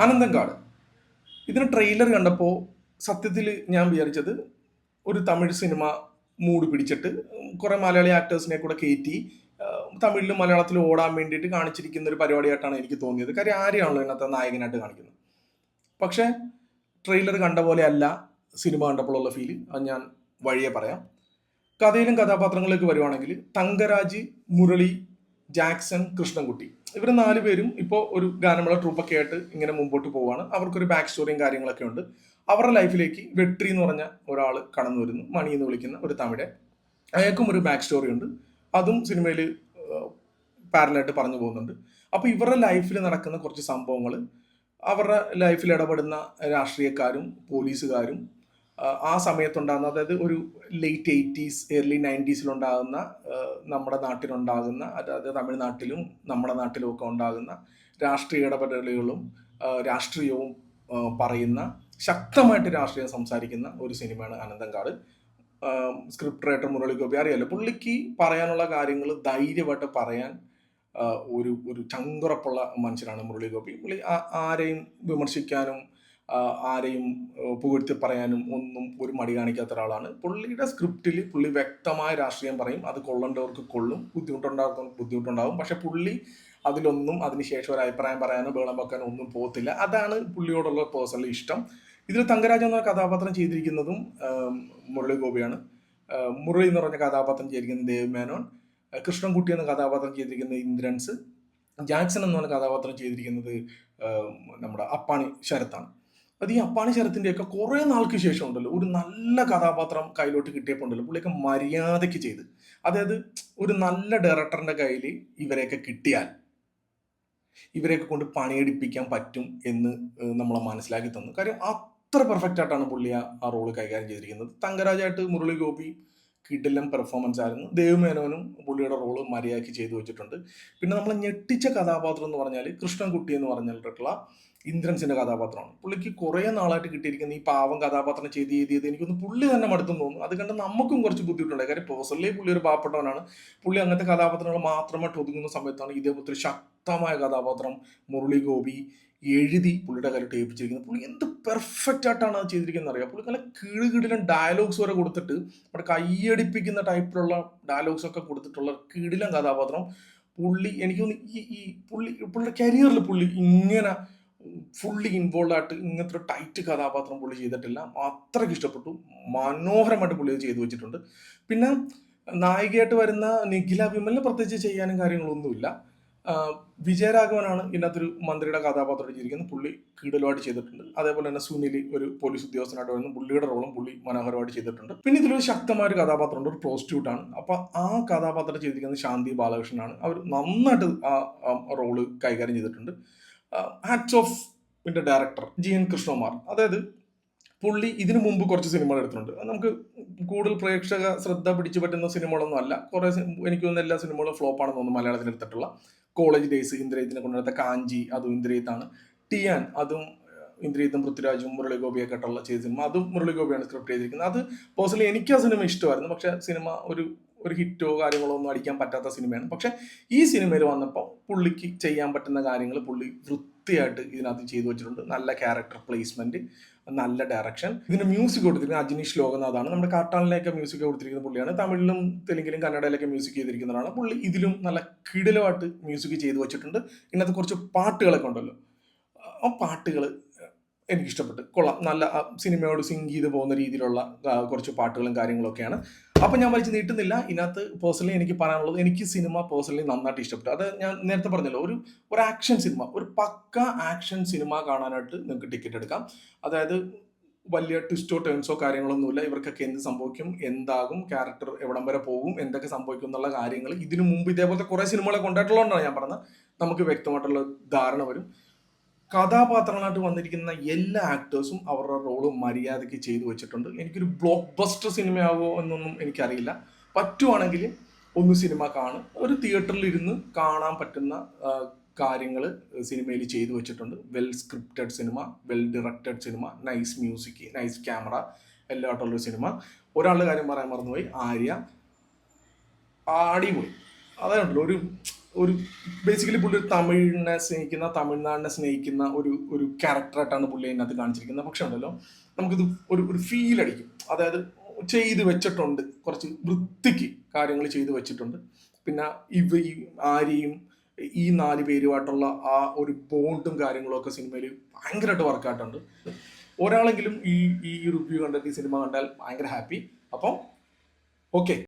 അനന്തങ്കാട്. ഇതിന് ട്രെയിലർ കണ്ടപ്പോൾ സത്യത്തിൽ ഞാൻ വിചാരിച്ചത് ഒരു തമിഴ് സിനിമ മൂഡ് പിടിച്ചിട്ട് കുറേ മലയാളി ആക്ടേഴ്സിനെ കൂടെ കയറ്റി തമിഴിലും മലയാളത്തിലും ഓടാൻ വേണ്ടിയിട്ട് കാണിച്ചിരിക്കുന്ന ഒരു പരിപാടിയായിട്ടാണ് എനിക്ക് തോന്നിയത്. കാര്യം ആരെയാണല്ലോ ഇതിനകത്ത് നായകനായിട്ട് കാണിക്കുന്നത്. പക്ഷേ ട്രെയിലർ കണ്ട പോലെ അല്ല സിനിമ കണ്ടപ്പോഴുള്ള ഫീല്. അത് ഞാൻ വഴിയെ പറയാം. കഥയിലും കഥാപാത്രങ്ങളിലേക്ക് വരുവാണെങ്കിൽ തങ്കരാജ്, മുരളി, ജാക്സൺ, കൃഷ്ണൻകുട്ടി ഇവർ 4 പേരും ഇപ്പോൾ ഒരു ഗാനമേള ട്രൂപ്പൊക്കെ ആയിട്ട് ഇങ്ങനെ മുമ്പോട്ട് പോവുകയാണ്. അവർക്കൊരു ബാക്ക് സ്റ്റോറിയും കാര്യങ്ങളൊക്കെ ഉണ്ട്. അവരുടെ ലൈഫിലേക്ക് വെട്രി എന്ന് പറഞ്ഞ ഒരാൾ കടന്നു വരുന്നു. മണി എന്ന് വിളിക്കുന്ന ഒരു തമിഴ്. അയാൾക്കും ഒരു ബാക്ക് സ്റ്റോറി ഉണ്ട്. അതും സിനിമയിൽ പാരലായിട്ട് പറഞ്ഞു പോകുന്നുണ്ട്. അപ്പോൾ ഇവരുടെ ലൈഫിൽ നടക്കുന്ന കുറച്ച് സംഭവങ്ങൾ, അവരുടെ ലൈഫിൽ ഇടപെടുന്ന രാഷ്ട്രീയക്കാരും പോലീസുകാരും ആ സമയത്തുണ്ടാകുന്ന, അതായത് ഒരു ലേറ്റ് 80s early 90s നമ്മുടെ നാട്ടിലുണ്ടാകുന്ന, അതായത് തമിഴ്നാട്ടിലും നമ്മുടെ നാട്ടിലും ഒക്കെ ഉണ്ടാകുന്ന രാഷ്ട്രീയ ഇടപെടലുകളും രാഷ്ട്രീയവും പറയുന്ന, ശക്തമായിട്ട് രാഷ്ട്രീയം സംസാരിക്കുന്ന ഒരു സിനിമയാണ് അനന്തങ്കാട്. സ്ക്രിപ്റ്റ് റൈറ്റർ മുരളി ഗോപി അറിയാലോ, പുള്ളിക്ക് പറയാനുള്ള കാര്യങ്ങൾ ധൈര്യമായിട്ട് പറയാൻ ഒരു ഒരു ചങ്കുറപ്പുള്ള മനുഷ്യനാണ് മുരളി ഗോപി. പുള്ളി ആരെയും വിമർശിക്കാനും ആരെയും പുകഴ്ത്തി പറയാനും ഒന്നും ഒരു മടി കാണിക്കാത്ത ഒരാളാണ്. പുള്ളിയുടെ സ്ക്രിപ്റ്റിൽ പുള്ളി വ്യക്തമായ രാഷ്ട്രീയം പറയും. അത് കൊള്ളേണ്ടവർക്ക് കൊള്ളും, ബുദ്ധിമുട്ടുണ്ടാകുന്നവർക്ക് ബുദ്ധിമുട്ടുണ്ടാകും. പക്ഷെ പുള്ളി അതിലൊന്നും അതിനുശേഷം ഒരു അഭിപ്രായം പറയാനോ ബഹളം വെക്കാനോ ഒന്നും പോകത്തില്ല. അതാണ് പുള്ളിയോടുള്ള പേഴ്സണലി ഇഷ്ടം. ഇതിൽ തങ്കരാജ് എന്ന കഥാപാത്രം ചെയ്തിരിക്കുന്നതും മുരളി ഗോപിയാണ്. മുരളി എന്ന് പറഞ്ഞ കഥാപാത്രം ചെയ്തിരിക്കുന്നത് ദേവ് മേനോൻ, കൃഷ്ണൻകുട്ടി എന്ന കഥാപാത്രം ചെയ്തിരിക്കുന്നത് ഇന്ദ്രൻസ്, ജാക്സൺ എന്ന് പറഞ്ഞ കഥാപാത്രം ചെയ്തിരിക്കുന്നത് നമ്മുടെ അപ്പാണി ശരത്താണ്. അത് ഈ അപ്പാണി ശരത്തിൻ്റെയൊക്കെ കുറേ നാൾക്ക് ശേഷം ഉണ്ടല്ലോ ഒരു നല്ല കഥാപാത്രം കയ്യിലോട്ട് കിട്ടിയപ്പോൾ ഉണ്ടല്ലോ പുള്ളിയൊക്കെ മര്യാദയ്ക്ക് ചെയ്ത്, അതായത് ഒരു നല്ല ഡയറക്ടറിൻ്റെ കയ്യിൽ ഇവരെയൊക്കെ കിട്ടിയാൽ ഇവരെയൊക്കെ കൊണ്ട് പണിയെടുപ്പിക്കാൻ പറ്റും എന്ന് നമ്മളെ മനസ്സിലാക്കി തന്നു. കാര്യം അത്ര പെർഫെക്റ്റ് ആയിട്ടാണ് പുള്ളി ആ റോള് കൈകാര്യം ചെയ്തിരിക്കുന്നത്. തങ്കരാജായിട്ട് മുരളി ഗോപി കിടിലം പെർഫോമൻസ് ആയിരുന്നു. ദേവ് മേനോനും പുള്ളിയുടെ റോള് മര്യാദയ്ക്ക് ചെയ്തു വെച്ചിട്ടുണ്ട്. പിന്നെ നമ്മൾ ഞെട്ടിച്ച കഥാപാത്രം എന്ന് പറഞ്ഞാൽ കൃഷ്ണൻകുട്ടി എന്ന് പറഞ്ഞിട്ടുള്ള ഇന്ദ്രൻസിന്റെ കഥാപാത്രമാണ്. പുള്ളിക്ക് കുറേ നാളായിട്ട് കിട്ടിയിരിക്കുന്ന ഈ പാവം കഥാപാത്രം ചെയ്ത് എനിക്കൊന്ന് പുള്ളി തന്നെ മടുത്തെന്ന് തോന്നുന്നു. അത് കണ്ട് നമുക്കും കുറച്ച് ബുദ്ധിമുട്ടുണ്ടായി. കാര്യം പേഴ്സണലി പുള്ളി ഒരു പാവപ്പെട്ടവനാണ്. പുള്ളി അങ്ങനത്തെ കഥാപാത്രങ്ങൾ മാത്രമായിട്ട് ഒതുങ്ങുന്ന സമയത്താണ് ഇതേപോലത്തെ ഒരു ശക്തമായ കഥാപാത്രം മുരളി ഗോപി എഴുതി പുള്ളിയുടെ കയ്യിലോട്ട് ഏൽപ്പിച്ചിരിക്കുന്നത്. പുള്ളി എന്ത് പെർഫെക്റ്റ് ആയിട്ടാണ് അത് ചെയ്തിരിക്കുന്നത് അറിയാം. പുള്ളി നല്ല കിടിലൻ ഡയലോഗ്സ് വരെ കൊടുത്തിട്ട് നമ്മുടെ കൈയടിപ്പിക്കുന്ന ടൈപ്പിലുള്ള ഡയലോഗ്സ് ഒക്കെ കൊടുത്തിട്ടുള്ള കിടിലൻ കഥാപാത്രം. പുള്ളി എനിക്ക് തോന്നുന്നു പുള്ളിയുടെ കരിയറിൽ പുള്ളി ഇങ്ങനെ ഫുള്ളി ഇൻവോൾവ് ആയിട്ട് ഇങ്ങനത്തെ ഒരു ടൈറ്റ് കഥാപാത്രം പുള്ളി ചെയ്തിട്ടില്ല. അത്രയ്ക്ക് ഇഷ്ടപ്പെട്ടു. മനോഹരമായിട്ട് പുള്ളി അത് ചെയ്തു വെച്ചിട്ടുണ്ട്. പിന്നെ നായികയായിട്ട് വരുന്ന നിഖില വിമലിന് പ്രത്യേകിച്ച് ചെയ്യാനും കാര്യങ്ങളൊന്നുമില്ല. വിജയരാഘവനാണ് ഇതിനകത്തൊരു മന്ത്രിയുടെ കഥാപാത്രം ചെയ്തിരിക്കുന്നത്. പുള്ളി കിടലുമായിട്ട് ചെയ്തിട്ടുണ്ട്. അതേപോലെ തന്നെ സുനിൽ ഒരു പോലീസ് ഉദ്യോഗസ്ഥനായിട്ട് വരുന്ന പുള്ളിയുടെ റോളും പുള്ളി മനോഹരമായിട്ട് ചെയ്തിട്ടുണ്ട്. പിന്നെ ഇതിലൊരു ശക്തമായ ഒരു കഥാപാത്രമുണ്ട്, ഒരു പ്രോസ്റ്റിറ്റ്യൂട്ടാണ്. അപ്പൊ ആ കഥാപാത്രം ചെയ്തിരിക്കുന്നത് ശാന്തി ബാലകൃഷ്ണനാണ്. അവർ നന്നായിട്ട് ആ റോള് കൈകാര്യം ചെയ്തിട്ടുണ്ട്. ഹാറ്റ്സ് ഓഫ് ഇതിന്റെ ഡയറക്ടർ GN കൃഷ്ണകുമാർ. അതായത് പുള്ളി ഇതിനു മുമ്പ് കുറച്ച് സിനിമകൾ എടുത്തിട്ടുണ്ട്. നമുക്ക് കൂടുതൽ പ്രേക്ഷക ശ്രദ്ധ പിടിച്ചു പറ്റുന്ന സിനിമകളൊന്നും അല്ല. കുറേ എനിക്ക് തോന്നുന്ന എല്ലാ സിനിമകളും ഫ്ലോപ്പാണെന്ന് തോന്നുന്നു മലയാളത്തിൽ എടുത്തിട്ടുള്ള. കോളേജ് ഡേയ്സ് ഇന്ദ്രജിത്തിനെ കൊണ്ടെടുത്ത കാഞ്ചി, അതും ഇന്ദ്രജിത്താണ്. ടിയാൻ, അതും ഇന്ദ്രജിത്തും പൃഥ്വിരാജും മുരളി ഗോപിയൊക്കെ ആയിട്ടുള്ള ചെയ്ത സിനിമ, അതും മുരളി ഗോപിയാണ് സ്ക്രിപ്റ്റ് ചെയ്തിരിക്കുന്നത്. അത് പേഴ്സണലി എനിക്ക് ആ സിനിമ ഇഷ്ടമായിരുന്നു. പക്ഷെ സിനിമ ഒരു ഹിറ്റോ കാര്യങ്ങളോ ഒന്നും അടിക്കാൻ പറ്റാത്ത സിനിമയാണ്. പക്ഷെ ഈ സിനിമയിൽ വന്നപ്പോൾ പുള്ളിക്ക് ചെയ്യാൻ പറ്റുന്ന കാര്യങ്ങൾ പുള്ളി വൃത്തിയായിട്ട് ഇതിനകത്ത് ചെയ്തു വെച്ചിട്ടുണ്ട്. നല്ല ക്യാരക്ടർ പ്ലേസ്മെന്റ്, നല്ല ഡയറക്ഷൻ. ഇതിന് മ്യൂസിക് കൊടുത്തിരിക്കുന്നത് അജനീഷ് ലോകനാഥാണ്. നമ്മുടെ കാട്ടാളിലേക്ക് മ്യൂസിക് കൊടുത്തിരിക്കുന്ന പുള്ളിയാണ്. തമിഴിലും തെലുങ്കിലും കന്നഡയിലൊക്കെ മ്യൂസിക് ചെയ്തിരിക്കുന്നതാണ് പുള്ളി. ഇതിലും നല്ല കിടിലമായിട്ട് മ്യൂസിക് ചെയ്തു വെച്ചിട്ടുണ്ട്. ഇതിനകത്ത് കുറച്ച് പാട്ടുകളൊക്കെ ഉണ്ടല്ലോ, ആ പാട്ടുകൾ എനിക്കിഷ്ടപ്പെട്ട് കൊള്ളാം. നല്ല സിനിമയോട് സിങ്ക് ചെയ്ത് പോകുന്ന രീതിയിലുള്ള കുറച്ച് പാട്ടുകളും കാര്യങ്ങളൊക്കെയാണ്. അപ്പം ഞാൻ വലിച്ച് നീട്ടുന്നില്ല. ഇതിനകത്ത് പേഴ്സണലി എനിക്ക് പറയാനുള്ളത്, എനിക്ക് സിനിമ പേഴ്സണലി നന്നായിട്ട് ഇഷ്ടപ്പെട്ടു. അത് ഞാൻ നേരത്തെ പറഞ്ഞല്ലോ, ഒരു ആക്ഷൻ സിനിമ, ഒരു പക്ക ആക്ഷൻ സിനിമ കാണാനായിട്ട് നിങ്ങൾക്ക് ടിക്കറ്റ് എടുക്കാം. അതായത് വലിയ ട്വിസ്റ്റോ ടേൺസോ കാര്യങ്ങളൊന്നുമില്ല. ഇവർക്കൊക്കെ എന്ത് സംഭവിക്കും, എന്താകും, ക്യാരക്ടർ എവിടം വരെ പോകും, എന്തൊക്കെ സംഭവിക്കും എന്നുള്ള കാര്യങ്ങൾ ഇതിനു മുമ്പ് ഇതേപോലത്തെ കുറേ സിനിമകളെ കൊണ്ടായിട്ടുള്ളതുകൊണ്ടാണ് ഞാൻ പറഞ്ഞത്, നമുക്ക് വ്യക്തമായിട്ടുള്ള ധാരണ വരും. കഥാപാത്രങ്ങളായിട്ട് വന്നിരിക്കുന്ന എല്ലാ ആക്ടേഴ്സും അവരുടെ റോള് മര്യാദയ്ക്ക് ചെയ്തു വെച്ചിട്ടുണ്ട്. എനിക്കൊരു ബ്ലോക്ക് ബസ്റ്റർ സിനിമയാകുമോ എന്നൊന്നും എനിക്കറിയില്ല. പറ്റുവാണെങ്കിൽ ഒന്ന് സിനിമ കാണും. ഒരു തിയേറ്ററിൽ ഇരുന്ന് കാണാൻ പറ്റുന്ന കാര്യങ്ങൾ സിനിമയിൽ ചെയ്തു വെച്ചിട്ടുണ്ട്. Well scripted cinema, well directed cinema, nice music, nice camera എല്ലായിട്ടുള്ളൊരു സിനിമ. ഒരാളുടെ കാര്യം പറയാൻ മറന്നുപോയി, ആര്യ. അടിപൊളി. അതാണല്ലോ ഒരു ബേസിക്കലി പുള്ളി ഒരു തമിഴിനെ സ്നേഹിക്കുന്ന, തമിഴ്നാടിനെ സ്നേഹിക്കുന്ന ഒരു ക്യാരക്ടറായിട്ടാണ് പുള്ളി അതിനകത്ത് കാണിച്ചിരിക്കുന്നത്. പക്ഷെ ഉണ്ടല്ലോ, നമുക്കിത് ഒരു ഫീൽ അടിക്കും. അതായത് ചെയ്ത് വെച്ചിട്ടുണ്ട്, കുറച്ച് വൃത്തിക്ക് കാര്യങ്ങൾ ചെയ്ത് വെച്ചിട്ടുണ്ട്. പിന്നെ ഈ ആര്യയും ഈ 4 പേരുമായിട്ടുള്ള ആ ഒരു ബോണ്ടും കാര്യങ്ങളും ഒക്കെ സിനിമയിൽ ഭയങ്കരമായിട്ട് വർക്കായിട്ടുണ്ട്. ഒരാളെങ്കിലും ഈ റിവ്യൂ കണ്ടിട്ട് ഈ സിനിമ കണ്ടാൽ ഭയങ്കര ഹാപ്പി. അപ്പം ഓക്കെ.